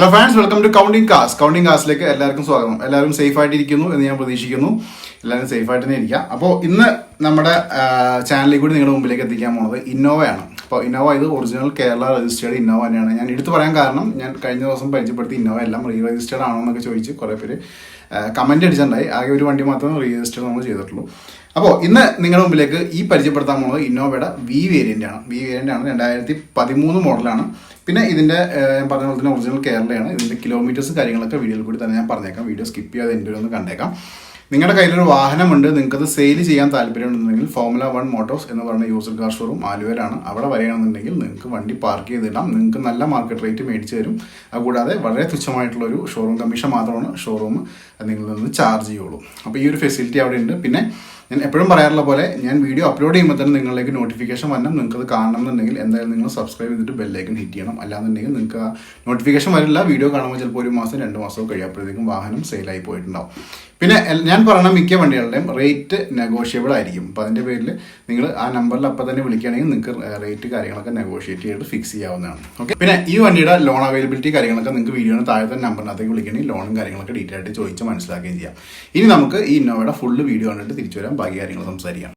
Hello friends, welcome to Counting Cars. Counting Cars like എല്ലാവർക്കും സ്വാഗതം. എല്ലാവരും സേഫ് ആയിട്ട് ഇരിക്കുന്നു എന്ന് ഞാൻ പ്രതീക്ഷിക്കുന്നു. എല്ലാവരും സേഫ് ആയിട്ട് തന്നെ ഇരിക്കുക. അപ്പോൾ ഇന്ന് നമ്മുടെ ചാനലിൽ കൂടി നിങ്ങളുടെ മുമ്പിലേക്ക് എത്തിക്കാൻ പോകുന്നത് ഇന്നോവയാണ്. അപ്പോൾ ഇന്നോവ ഇത് ഒറിജിനൽ കേരള രജിസ്റ്റേർഡ് ഇന്നോവ തന്നെയാണ്. ഞാൻ എടുത്തു പറയാൻ കാരണം ഞാൻ കഴിഞ്ഞ ദിവസം പരിചയപ്പെടുത്തി ഇന്നോവ എല്ലാം റീ രജിസ്റ്റേർഡ് ആണോ എന്നൊക്കെ ചോദിച്ച് കുറേ പേര് കമൻറ്റ് അടിച്ചിട്ടുണ്ടായി. ആകെ ഒരു വണ്ടി മാത്രമേ റീ രജിസ്റ്റേർഡ് നമ്മൾ ചെയ്തിട്ടുള്ളൂ. അപ്പോൾ ഇന്ന് നിങ്ങളുടെ മുമ്പിലേക്ക് ഈ പരിചയപ്പെടുത്താൻ പോകുന്നത് ഇന്നോവയുടെ വി വേരിയൻ്റ് ആണ്. 2013 മോഡലാണ്. പിന്നെ ഇതിൻ്റെ ഞാൻ പറഞ്ഞ പോലെ തന്നെ ഒറിജിനൽ കേരളയാണ്. ഇതിൻ്റെ കിലോമീറ്റേഴ്സ് കാര്യങ്ങളൊക്കെ വീഡിയോയിൽ കൂടി തന്നെ ഞാൻ പറഞ്ഞേക്കാം. വീഡിയോ സ്കിപ്പ് ചെയ്യാതെ എൻ്റെ ഒന്ന് കണ്ടേക്കാം. നിങ്ങളുടെ കയ്യിലൊരു വാഹനമുണ്ട്, നിങ്ങൾക്കത് സെയിൽ ചെയ്യാൻ താല്പര്യമുണ്ടെന്നുണ്ടെങ്കിൽ ഫോർമുല 1 മോട്ടോഴ്സ് എന്ന് പറയുന്ന യൂസർ കാർ ഷോറൂം ആലുവയിലാണ്. അവിടെ വരികയാണെന്നുണ്ടെങ്കിൽ നിങ്ങൾക്ക് വണ്ടി പാർക്ക് ചെയ്തിടാം. നിങ്ങൾക്ക് നല്ല മാർക്കറ്റ് റേറ്റ് മേടിച്ച് തരും. അതുകൂടാതെ വളരെ തുച്ഛമായിട്ടുള്ളൊരു ഷോറൂം കമ്മീഷൻ മാത്രമാണ് ഷോറൂം നിങ്ങളിൽ നിന്ന് ചാർജ് ചെയ്യുള്ളൂ. അപ്പോൾ ഈ ഒരു ഫെസിലിറ്റി അവിടെ ഉണ്ട്. പിന്നെ ഞാൻ എപ്പോഴും പറയാറുള്ള പോലെ ഞാൻ വീഡിയോ അപ്ലോഡ് ചെയ്യുമ്പോൾ തന്നെ നിങ്ങളിലേക്ക് നോട്ടിഫിക്കേഷൻ വരണം. നിങ്ങൾക്കത് കാണണം എന്നുണ്ടെങ്കിൽ എന്തായാലും നിങ്ങൾ സബ്സ്ക്രൈബ് ചെയ്തിട്ട് ബെല്ലൈക്കൺ ഹിറ്റ് ചെയ്യണം. അല്ലാന്നുണ്ടെങ്കിൽ നിങ്ങൾക്ക് ആ നോട്ടിഫിക്കേഷൻ വരില്ല. വീഡിയോ കാണുമ്പോൾ ചിലപ്പോൾ 1 മാസം 2 മാസമോ കഴിയുമ്പോഴത്തേക്കും വാഹനം സെയിലായി പോയിട്ടുണ്ടാവും. പിന്നെ ഞാൻ പറയുന്ന മിക്ക വണ്ടികളുടെയും റേറ്റ് നെഗോഷ്യബിൾ ആയിരിക്കും. അപ്പോൾ അതിൻ്റെ പേരിൽ നിങ്ങൾ ആ നമ്പറിൽ അപ്പം തന്നെ വിളിക്കുകയാണെങ്കിൽ നിങ്ങൾക്ക് റേറ്റ് കാര്യങ്ങളൊക്കെ നെഗോഷിയേറ്റ് ചെയ്തിട്ട് ഫിക്സ് ചെയ്യാവുന്നതാണ്. ഓക്കെ. പിന്നെ ഈ വണ്ടിയുടെ ലോൺ അവൈലബിലിറ്റി കാര്യങ്ങളൊക്കെ നിങ്ങൾക്ക് വീഡിയോയുടെ താഴത്തെ നമ്പറിനകത്തേക്ക് വിളിക്കണമെങ്കിൽ ലോണും കാര്യങ്ങളൊക്കെ ഡീറ്റെയിൽ ആയിട്ട് ചോദിച്ച് മനസ്സിലാക്കുകയും ചെയ്യാം. ഇനി നമുക്ക് ഈ ഇന്നോവയുടെ ഫുള്ള് വീഡിയോ കണ്ടിട്ട് തിരിച്ചു വരാം, ബാക്കി കാര്യങ്ങൾ സംസാരിക്കാം.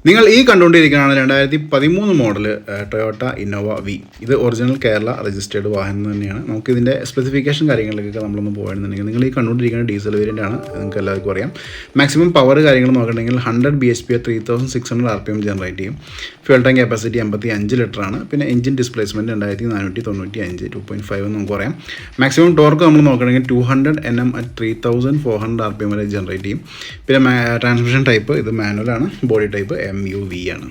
നിങ്ങൾ ഈ കണ്ടുകൊണ്ടിരിക്കുന്നതാണ് 2013 മോഡൽ ടൊയോട്ട ഇന്നോവ വി. ഇത് ഒറിജിനൽ കേരള രജിസ്റ്റേർഡ് വാഹനം തന്നെയാണ്. നമുക്കിതിൻ്റെ സ്പെസിഫിക്കേഷൻ കാര്യങ്ങളിലേക്കൊക്കെ നമ്മളൊന്ന് പോയെന്നുണ്ടെങ്കിൽ നിങ്ങൾ ഈ കണ്ടുകൊണ്ടിരിക്കുന്ന ഡീസൽ വേരിയൻ്റ് ആണ്. നിങ്ങൾക്ക് എല്ലാവർക്കും അറിയാം. മാക്സിമം പവർ കാര്യങ്ങൾ നോക്കണമെങ്കിൽ 100 bhp 3600 rpm ജനറേറ്റ് ചെയ്യും. Fuel tank capacity 55 ലിറ്ററാണ്. പിന്നെ എഞ്ചിൻ ഡിസ്പ്ലേസ്മെൻറ്റ് 2495 2.5 എന്ന് നമുക്ക് പറയാം. മാക്സിമം ടോർക്ക് നമ്മൾ നോക്കണമെങ്കിൽ 200 Nm at 3400 rpm വരെ ജനറേറ്റ് ചെയ്യും. പിന്നെ ട്രാൻസ്മിഷൻ ടൈപ്പ് ഇത് മാനുവലാണ്. ബോഡി ടൈപ്പ് MUV ആണ്.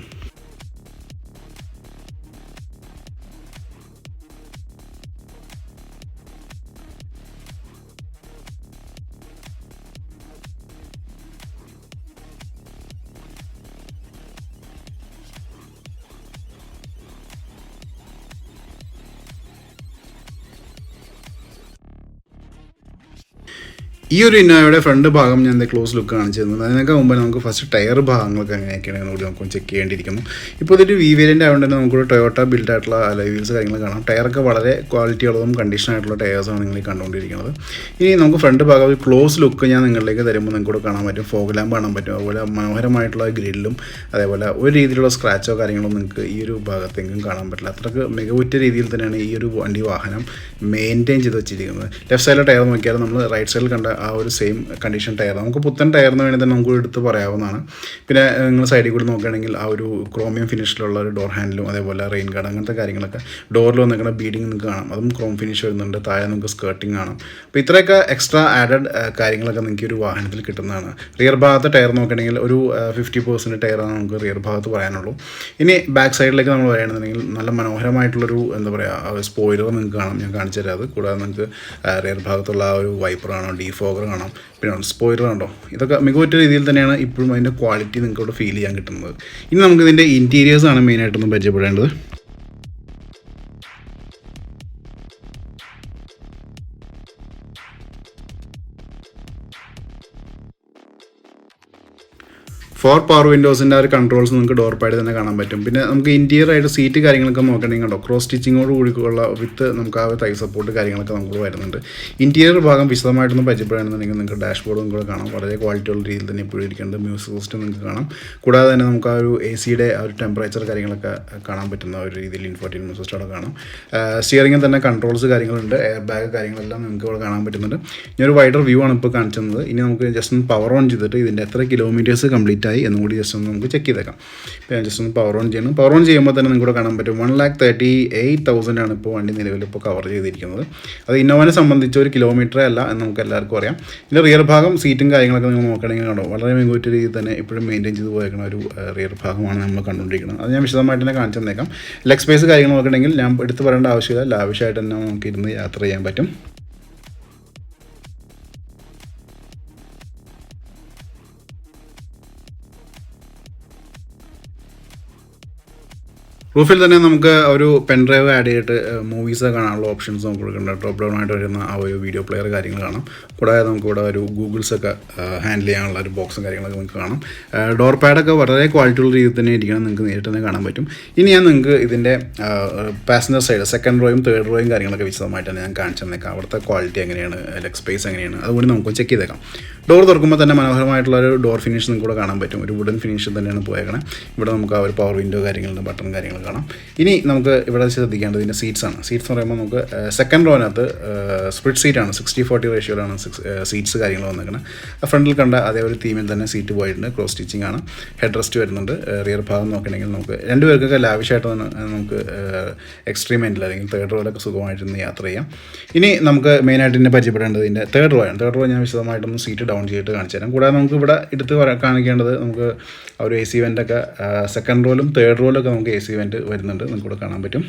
ഈ ഒരു ഇന്നോവയുടെ ഫ്രണ്ട് ഭാഗം ഞാൻ ക്ലോസ് ലുക്ക് കാണിച്ചു തരുന്നത്. അതിനൊക്കെ മുമ്പ് നമുക്ക് ഫസ്റ്റ് ടയർ ഭാഗങ്ങളൊക്കെ എങ്ങനെയൊക്കെയാണ് കൂടി നമുക്ക് ചെക്ക് ചെയ്യേണ്ടിയിരിക്കുന്നു. ഇപ്പോൾ ഇതൊരു വി വേരിയൻ്റ് ആയതുകൊണ്ട് തന്നെ നമുക്കൊരു ടൊയോട്ട ബിൽഡ് ആയിട്ടുള്ള അലോയ് വീൽസ് കാര്യങ്ങൾ കാണാം. ടയറൊക്കെ വളരെ ക്വാളിറ്റി ഉള്ളതും കണ്ടീഷൻ ആയിട്ടുള്ള ടയേഴ്സാണ് നിങ്ങൾ ഈ കണ്ടുകൊണ്ടിരിക്കുന്നത്. ഇനി നമുക്ക് ഫ്രണ്ട് ഭാഗം ഒരു ക്ലോസ് ലുക്ക് ഞാൻ നിങ്ങളിലേക്ക് തരുമ്പോൾ നിങ്ങൾക്ക് കൂടെ കാണാൻ പറ്റും. ഫോഗ് ലാമ്പ് കാണാൻ പറ്റും. അതുപോലെ മനോഹരമായിട്ടുള്ള ഗ്രില്ലും അതേപോലെ ഒരു രീതിയിലുള്ള സ്ക്രാച്ചോ കാര്യങ്ങളോ നിങ്ങൾക്ക് ഈ ഒരു ഭാഗത്തെങ്കിലും കാണാൻ പറ്റില്ല. അത്രയ്ക്ക് മികവുറ്റ രീതിയിൽ തന്നെയാണ് ഈ ഒരു വണ്ടി വാഹനം മെയിൻറ്റെയിൻ ചെയ്ത് വെച്ചിരിക്കുന്നത്. ലെഫ്റ്റ് സൈഡിലെ ടയർ നോക്കിയാൽ നമ്മൾ റൈറ്റ് സൈഡിൽ കണ്ട ആ ഒരു സെയിം കണ്ടീഷൻ ടയർ നമുക്ക് പുത്തൻ ടയറിന് വേണ്ടി തന്നെ നമുക്ക് എടുത്ത് പറയാവുന്നതാണ്. പിന്നെ നിങ്ങൾ സൈഡിൽ കൂടി നോക്കുകയാണെങ്കിൽ ആ ഒരു ക്രോമിയം ഫിനിഷിലുള്ള ഒരു ഡോർ ഹാൻഡിലും അതേപോലെ റെയിൻ ഗാർഡ് അങ്ങനത്തെ കാര്യങ്ങളൊക്കെ ഡോറിൽ വന്നിരിക്കുന്ന ബീഡിങ് നിങ്ങൾക്ക് കാണാം. അതും ക്രോം ഫിനിഷ് വരുന്നുണ്ട്. താഴെ നമുക്ക് സ്കേർട്ടിങ് കാണാം. അപ്പോൾ ഇത്രയൊക്കെ എക്സ്ട്രാ ആഡഡ് കാര്യങ്ങളൊക്കെ നിങ്ങൾക്ക് ഒരു വാഹനത്തിൽ കിട്ടുന്നതാണ്. റിയർ ഭാഗത്തെ ടയർ നോക്കുകയാണെങ്കിൽ ഒരു 50% ടയറാണ് നമുക്ക് റിയർ ഭാഗത്ത് പറയാനുള്ളൂ. ഇനി ബാക്ക് സൈഡിലേക്ക് നമ്മൾ പറയുകയാണെന്നുണ്ടെങ്കിൽ നല്ല മനോഹരമായിട്ടുള്ളൊരു എന്താ പറയുക സ്പോയിലർ നിങ്ങൾക്ക് കാണാം. ഞാൻ കാണിച്ചു തരാം. അത് കൂടാതെ നിങ്ങൾക്ക് റിയർ ഭാഗത്തുള്ള ആ ഒരു വൈപ്പർ കാണാം, ഡീഫോഗർ കാണാം, പിന്നെ സ്പോയിലർ കണ്ടോ. ഇതൊക്കെ മികവുറ്റ രീതിയിൽ തന്നെയാണ് ഇപ്പോഴും അതിൻ്റെ ക്വാളിറ്റി നിങ്ങൾക്കവിടെ ഫീൽ ചെയ്യാൻ കിട്ടുന്നത്. ഇനി നമുക്ക് ഇതിൻ്റെ ഇൻറ്റീരിയേഴ്സാണ് മെയിനായിട്ടൊന്നും പരിചയപ്പെടേണ്ടത്. പവർ വിൻഡോസിൻ്റെ ആ ഒരു കൺട്രോൾസ് നമുക്ക് ഡോർ പാഡിൽ തന്നെ കാണാൻ പറ്റും. പിന്നെ നമുക്ക് ഇൻറ്റീരിയർ ആയിട്ട് സീറ്റ് കാര്യങ്ങളൊക്കെ നോക്കണമെങ്കിൽ കണ്ടോ ക്രോസ് സ്റ്റിച്ചിങ്ങോട് കൂടിയുള്ള വിത്ത് നമുക്ക് ആ തൈ സപ്പോർട്ട് കാര്യങ്ങളൊക്കെ നമുക്ക് വരുന്നുണ്ട്. ഇൻറ്റീരിയർ ഭാഗം വിശദമായിട്ടൊന്നും പരിചയപ്പെടുകയാണെന്നുണ്ടെങ്കിൽ നിങ്ങൾക്ക് ഡാഷ്ബോർഡും കൂടെ കാണാം. വളരെ ക്വാളിറ്റി ഉള്ള രീതിയിൽ തന്നെ ഇപ്പോഴും ഇരിക്കുന്നത്. മ്യൂസിക് സിസ്റ്റം നിങ്ങൾക്ക് കാണാം. കൂടാതെ തന്നെ നമുക്ക് ആ ഒരു AC-യുടെ ആ ഒരു ടെമ്പറേച്ചർ കാര്യങ്ങളൊക്കെ കാണാൻ പറ്റുന്ന ഒരു രീതിയിൽ ഇൻഫോർട്ടൈൻമെൻറ്റ് സിസ്റ്റം അവിടെ കാണാം. സ്റ്റിയറിങ്ങിൽ തന്നെ കൺട്രോൾസ് കാര്യങ്ങളുണ്ട്. എയർ ബാഗ് കാര്യങ്ങളെല്ലാം നിങ്ങൾക്ക് ഇവിടെ കാണാൻ പറ്റുന്നുണ്ട്. ഞാനൊരു വൈഡർ വ്യൂ ആണ് ഇപ്പോൾ കാണിച്ചത്. ഇനി നമുക്ക് ജസ്റ്റ് ഒന്ന് പവർ ഓൺ ചെയ്തിട്ട് ഇതിൻ്റെ എത്ര കിലോമീറ്റേഴ്സ് കംപ്ലീറ്റ് എന്നും കൂടി ജസ്റ്റ് ഒന്ന് നമുക്ക് ചെക്ക് ചെയ്തേക്കാം. ഇപ്പോൾ ഞാൻ ജസ്റ്റ് ഒന്ന് പവർ ഓൺ ചെയ്യണം. പവർ ഓൺ ചെയ്യുമ്പോൾ തന്നെ നിങ്ങൾക്ക് കാണാൻ പറ്റും 1,38,000 ആണ് ഇപ്പോൾ വണ്ടി നിലവിൽ ഇപ്പോൾ കവർ ചെയ്തിരിക്കുന്നത്. അത് ഇന്നോവനെ സംബന്ധിച്ച് ഒരു കിലോമീറ്ററേ അല്ല എന്ന് നമുക്ക് എല്ലാവർക്കും അറിയാം. ഇതിൻ്റെ റിയർ ഭാഗം സീറ്റും കാര്യങ്ങളൊക്കെ നിങ്ങൾ നോക്കുകയാണെങ്കിൽ കണ്ടോ വളരെ മികവുറ്റ രീതിയിൽ തന്നെ ഇപ്പോഴും മെയിൻറ്റെയിൻ ചെയ്ത് പോയേക്കുന്ന ഒരു റിയർ ഭാഗമാണ് നമ്മൾ കണ്ടുകൊണ്ടിരിക്കുന്നത്. അത് ഞാൻ വിശദമായിട്ട് തന്നെ കാണിച്ചു തന്നേക്കാം. ലെഗ് സ്പേസ് കാര്യങ്ങൾ നോക്കുകയാണെങ്കിൽ ഞാൻ എടുത്ത് പറയേണ്ട ആവശ്യമില്ല. ലാവിഷായിട്ട് തന്നെ നമുക്ക് ഇരുന്ന് യാത്ര ചെയ്യാൻ പറ്റും. റൂഫിൽ തന്നെ നമുക്ക് ഒരു പെൻ ഡ്രൈവ് ആഡ് ചെയ്തിട്ട് മൂവീസ് കാണാനുള്ള ഓപ്ഷൻസ് നമുക്ക് കൊടുക്കുന്നുണ്ട്. ടോപ്പ് ഡൗൺ ആയിട്ട് വരുന്ന ആ ഒരു വീഡിയോ പ്ലെയർ കാര്യങ്ങൾ കാണാം. കൂടാതെ നമുക്കിവിടെ ഒരു ഗൂഗിൾസൊക്കെ ഹാൻഡിൽ ചെയ്യാനുള്ള ഒരു ബോക്സും കാര്യങ്ങളൊക്കെ നമുക്ക് കാണാം. ഡോർ പാഡൊക്കെ വളരെ ക്വാളിറ്റി ഉള്ള രീതിയിൽ തന്നെ ഇരിക്കണം, നിങ്ങൾക്ക് നേരിട്ട് തന്നെ കാണാൻ പറ്റും. ഇനി ഞാൻ നിങ്ങൾക്ക് ഇതിൻ്റെ പാസഞ്ചർ സൈഡ് സെക്കൻഡ് റോയും തേർഡ് റോയും കാര്യങ്ങളൊക്കെ വിശദമായിട്ട് തന്നെ ഞാൻ കാണിച്ചു തന്നേക്കാം. അവിടുത്തെ ക്വാളിറ്റി എങ്ങനെയാണ്, ലെഗ് സ്പേസ് എങ്ങനെയാണ്, അതുകൊണ്ട് നമുക്ക് ചെക്ക് ചെയ്തേക്കാം. ഡോർ തുറക്കുമ്പോൾ തന്നെ മനോഹരമായിട്ടുള്ള ഒരു ഡോർ ഫിനിഷ് നിങ്ങൾക്ക് കൂടെ കാണാൻ പറ്റും. ഒരു വുഡൻ ഫിനിഷ് തന്നെയാണ് പോയേക്കണം. ഇവിടെ നമുക്ക് ആ ഒരു പവർ വിൻഡോ കാര്യങ്ങളുണ്ട്, ബട്ടൺ കാര്യങ്ങൾ കാണാം. ഇനി നമുക്ക് ഇവിടെ ശ്രദ്ധിക്കേണ്ടത് ഇതിൻ്റെ സീറ്റ്സാണ്. സീറ്റ്സ് എന്ന് പറയുമ്പോൾ നമുക്ക് സെക്കൻഡ് റോനകത്ത് സ്പ്ലിറ്റ് സീറ്റാണ്, 60-40 റേഷ്യോയിലാണ് സീറ്റ്സ് കാര്യങ്ങൾ വന്നിരിക്കുന്നത്. ഫ്രണ്ടിൽ കണ്ട അതേ ഒരു തീമിൽ തന്നെ സീറ്റ് പോയിട്ടുണ്ട്. ക്രോസ് സ്റ്റിച്ചിങ് ആണ്. ഹെഡ് റെസ്റ്റ് വരുന്നുണ്ട്. റിയർ ഭാഗം നോക്കണമെങ്കിൽ നമുക്ക് രണ്ടുപേർക്കൊക്കെ ലാവിഷായിട്ട് തന്നെ നമുക്ക് എക്സ്ട്രീം എൻഡിൽ അല്ലെങ്കിൽ തേർഡ് റോയിലൊക്കെ സുഖമായിട്ടിരുന്ന് യാത്ര ചെയ്യാം. ഇനി നമുക്ക് മെയിനായിട്ട് ഇതിനെ പരിചയപ്പെടേണ്ടത് ഇതിൻ്റെ തേർഡ് റോ ആണ്. തേർഡ് റോ ഞാൻ വിശദമായിട്ടൊന്ന് സീറ്റ് ഡൗൺ ചെയ്തിട്ട് കാണിച്ചു തരാം. കൂടാതെ നമുക്ക് ഇവിടെ എടുത്ത് കാണിക്കേണ്ടത് നമുക്ക് ആ ഒരു AC വെൻ്റൊക്കെ സെക്കൻഡ് റോയിലും തേർഡ് റോയിലൊക്കെ നമുക്ക് AC വെൻ്റ് വരുന്നുണ്ട്, നമുക്കിവിടെ കാണാൻ പറ്റും.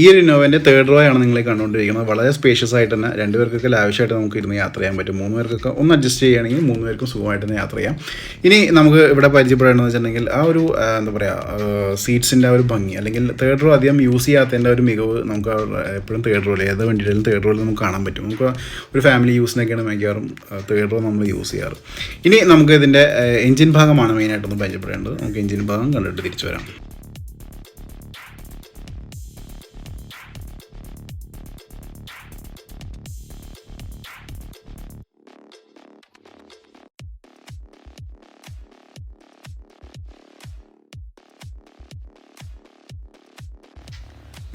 ഈ ഒരു ഇന്നോവൻ്റെ തേർഡ് റോ ആണ് നിങ്ങൾ കണ്ടുകൊണ്ടിരിക്കുന്നത്. വളരെ സ്പേഷ്യസ് ആയിട്ട് തന്നെ രണ്ടുപേർക്കൊക്കെ ലാവിഷായിട്ട് നമുക്ക് ഇരുന്ന് യാത്ര ചെയ്യാൻ പറ്റും. 3 പേർക്കൊക്കെ ഒന്ന് അഡ്ജസ്റ്റ് ചെയ്യുകയാണെങ്കിൽ 3 പേർക്കും സുഖമായിട്ട് തന്നെ യാത്ര ചെയ്യാം. ഇനി നമുക്ക് ഇവിടെ പരിചയപ്പെടേണ്ടതെന്ന് വെച്ചിട്ടുണ്ടെങ്കിൽ ആ ഒരു എന്താ പറയുക സീറ്റ്സിൻ്റെ ആ ഒരു ഭംഗി, അല്ലെങ്കിൽ തേർഡ് റോ അധികം യൂസ് ചെയ്യാത്തതിൻ്റെ ഒരു മികവ് നമുക്ക് എപ്പോഴും തേർഡ് റോയിൽ ഏത് വണ്ടിയിലും തേർഡ് റോയിൽ നമുക്ക് കാണാൻ പറ്റും. നമുക്ക് ഒരു ഫാമിലി യൂസിനൊക്കെയാണ് മിക്കവാറും തേർഡ് റോ നമ്മൾ യൂസ് ചെയ്യാറ്. ഇനി നമുക്ക് ഇതിൻ്റെ എഞ്ചിൻ ഭാഗമാണ് മെയിനായിട്ടൊന്ന് പരിചയപ്പെടേണ്ടത്. നമുക്ക് എഞ്ചിൻ ഭാഗം കണ്ടിട്ട് തിരിച്ചു വരാം.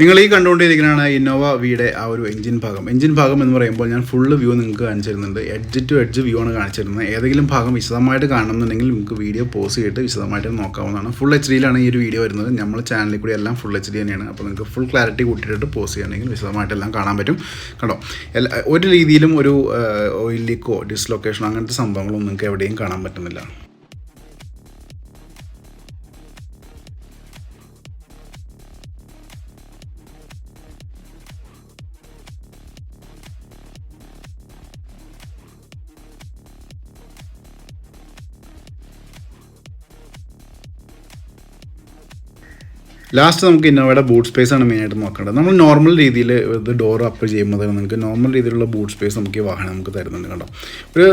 നിങ്ങൾ ഈ കണ്ടുകൊണ്ടിരിക്കുന്നതാണ് ഇന്നോവ വിയുടെ ആ ഒരു എഞ്ചിൻ ഭാഗം. എഞ്ചിൻ ഭാഗം എന്ന് പറയുമ്പോൾ ഞാൻ ഫുള്ള് വ്യൂ നിങ്ങൾക്ക് കാണിച്ചു തരുന്നുണ്ട്. എഡ്ജ് ടു എഡ്ജ് വ്യൂ ആണ് കാണിച്ചു തരുന്നത്. ഏതെങ്കിലും ഭാഗം വിശദമായിട്ട് കാണണമെന്നുണ്ടെങ്കിൽ നിങ്ങൾക്ക് വീഡിയോ പോസ് ചെയ്തിട്ട് വിശദമായിട്ട് നോക്കാവുന്നതാണ്. ഫുൾ HD ഈ ഒരു വീഡിയോ വരുന്നത്. നമ്മൾ ചാനലിൽ കൂടി എല്ലാം ഫുൾ HD തന്നെയാണ്. അപ്പോൾ നിങ്ങൾക്ക് ഫുൾ ക്ലാരിറ്റി കൂട്ടിയിട്ട് പോസ് ചെയ്യുകയാണെങ്കിൽ വിശദമായിട്ടെല്ലാം കാണാൻ പറ്റും. കണ്ടോ, ഒരു രീതിയിലും ഒരു ഓയിൽ ലീക്കോ ഡിസ്ലൊക്കേഷനോ അങ്ങനത്തെ സംഭവങ്ങളൊന്നും നിങ്ങൾക്ക് എവിടെയും കാണാൻ പറ്റുന്നില്ല. ലാസ്റ്റ് നമുക്ക് ഇന്നോവയുടെ ബൂട്ട് സ്പേസ് ആണ് മെയിനായിട്ട് നോക്കേണ്ടത്. നമ്മൾ നോർമൽ രീതിയിൽ ഇത് ഡോർ അപ്പ് ചെയ്യുമ്പോൾ നമുക്ക് നോർമൽ രീതിയിലുള്ള ബൂട്ട് സ്പേസ് നമുക്ക് ഈ വാഹനം നമുക്ക് തരുന്നുണ്ട്. കണ്ടോ, ഒരു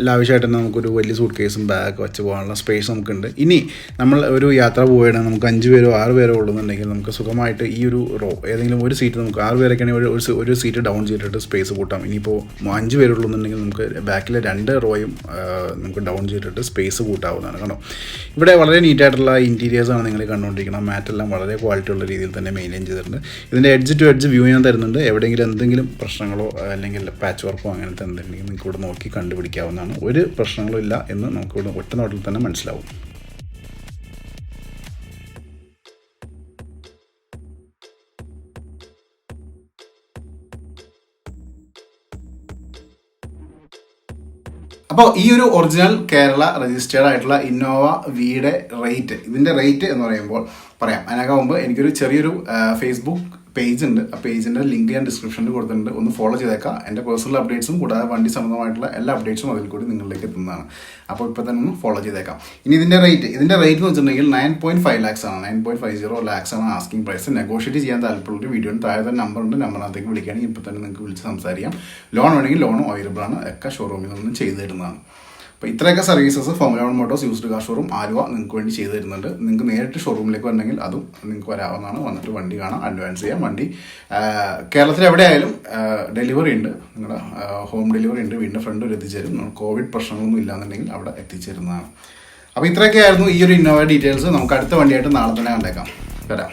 ലാവിഷായിട്ട് തന്നെ നമുക്കൊരു വലിയ സൂട്ട് കേസും ബാഗ് വെച്ച് പോകാനുള്ള സ്പേസ് നമുക്കുണ്ട്. ഇനി നമ്മൾ ഒരു യാത്ര പോവുകയാണെങ്കിൽ നമുക്ക് 5 പേരോ 6 പേരോ ഉള്ളതെന്നുണ്ടെങ്കിൽ നമുക്ക് സുഖമായിട്ട് ഈ ഒരു റോ ഏതെങ്കിലും ഒരു സീറ്റ് നമുക്ക് 6 പേരൊക്കെയാണെങ്കിൽ ഒരു സീറ്റ് ഡൗൺ ചെയ്തിട്ട് സ്പേസ് കൂട്ടാം. ഇനിയിപ്പോൾ 5 പേരുള്ളതെന്നുണ്ടെങ്കിൽ നമുക്ക് ബാക്കിലെ 2 റോയും നമുക്ക് ഡൗൺ ചെയ്തിട്ട് സ്പേസ് കൂട്ടാവുന്നതാണ്. കണ്ടോ, ഇവിടെ വളരെ നീറ്റായിട്ടുള്ള ഇൻറ്റീരിയേഴ്സാണ് നിങ്ങൾ കണ്ടുകൊണ്ടിരിക്കുന്നത്. മാറ്റെല്ലാം വളരെ ക്വാളിറ്റി ഉള്ള രീതിയിൽ തന്നെ മെയിൻറ്റെയിൻ ചെയ്തിട്ടുണ്ട്. ഇതിൻ്റെ എഡ്ജ് ടു എഡ്ജ് വ്യൂ ഞാൻ തരുന്നുണ്ട്. എവിടെയെങ്കിലും എന്തെങ്കിലും പ്രശ്നങ്ങളോ അല്ലെങ്കിൽ പാച്ച് വർക്കോ അങ്ങനത്തെ എന്തെങ്കിലും നിങ്ങൾക്ക് ഇവിടെ നോക്കി കണ്ടുപിടിക്കാവുന്നതാണ്. ഒരു പ്രശ്നങ്ങളും ഇല്ല എന്ന് നമുക്കിവിടെ ഒറ്റ നോട്ടിൽ തന്നെ മനസ്സിലാവും. അപ്പോൾ ഈ ഒരു ഒറിജിനൽ കേരള രജിസ്റ്റേർഡ് ആയിട്ടുള്ള ഇന്നോവ വിയുടെ റേറ്റ്, ഇതിൻ്റെ റേറ്റ് എന്ന് പറയുമ്പോൾ പറയാം. അതിനൊക്കെ മുമ്പ് എനിക്കൊരു ചെറിയൊരു ഫേസ്ബുക്ക് പേജ് ഉണ്ട്. ആ പേജിൻ്റെ ലിങ്ക് ഞാൻ ഡിസ്ക്രിപ്ഷനിൽ കൊടുത്തിട്ടുണ്ട്. ഒന്ന് ഫോളോ ചെയ്തേക്കാം. എൻ്റെ പേഴ്സണൽ അപ്ഡേറ്റ്സും കൂടാതെ വണ്ടി സംബന്ധമായിട്ടുള്ള എല്ലാ അപ്ഡേറ്റ്സും അതിൽ കൂടി നിങ്ങളിലേക്ക് എത്തുന്നതാണ്. അപ്പോൾ ഇപ്പോൾ തന്നെ ഒന്ന് ഫോളോ ചെയ്തേക്കാം. ഇനി ഇതിൻ്റെ റേറ്റ് എന്ന് വെച്ചിട്ടുണ്ടെങ്കിൽ 9.5 lakhs ആണ്. 9.50 lakhs ആണ് ആസ്കിംഗ് പ്രൈസ്. നെഗോഷിയേറ്റ് ചെയ്യാൻ താല്പര്യമുള്ള വീഡിയോന് താഴെ തന്നെ നമ്പറുണ്ട്. നമ്പറിനകത്തേക്ക് വിളിക്കുകയാണെങ്കിൽ ഇപ്പോൾ തന്നെ നിങ്ങൾക്ക് വിളിച്ച് സംസാരിക്കാം. ലോൺ വേണമെങ്കിൽ ലോണും അവൈലബിൾ ആണ്. ഒക്കെ ഷോറൂമിൽ നിന്ന് ചെയ്തു തരുന്നതാണ്. അപ്പോൾ ഇത്രയൊക്കെ services formula 1 Motors used car showroom Aluva നിങ്ങൾക്ക് വേണ്ടി ചെയ്തു തരുന്നുണ്ട്. നിങ്ങൾക്ക് നേരിട്ട് ഷോറൂമിലേക്ക് വരണമെങ്കിൽ അതും നിങ്ങൾക്ക് വരാവുന്നതാണ്. വന്നിട്ട് വണ്ടി കാണാം, അഡ്വാൻസ് ചെയ്യാം. വണ്ടി കേരളത്തിൽ എവിടെയായാലും ഡെലിവറി ഉണ്ട്. നിങ്ങളുടെ ഹോം ഡെലിവറി ഉണ്ട്. വീടിൻ്റെ ഫ്രണ്ട് വരെ എത്തിച്ചേരും. കോവിഡ് പ്രശ്നങ്ങളൊന്നും ഇല്ലാന്നുണ്ടെങ്കിൽ അവിടെ എത്തിച്ചേരുന്നതാണ്. അപ്പോൾ ഇത്രയൊക്കെയായിരുന്നു ഈ ഒരു ഇന്നോവ ഡീറ്റെയിൽസ്. നമുക്ക് അടുത്ത വണ്ടിയായിട്ട് നാളെ തന്നെ കണ്ടേക്കാം. വരാം.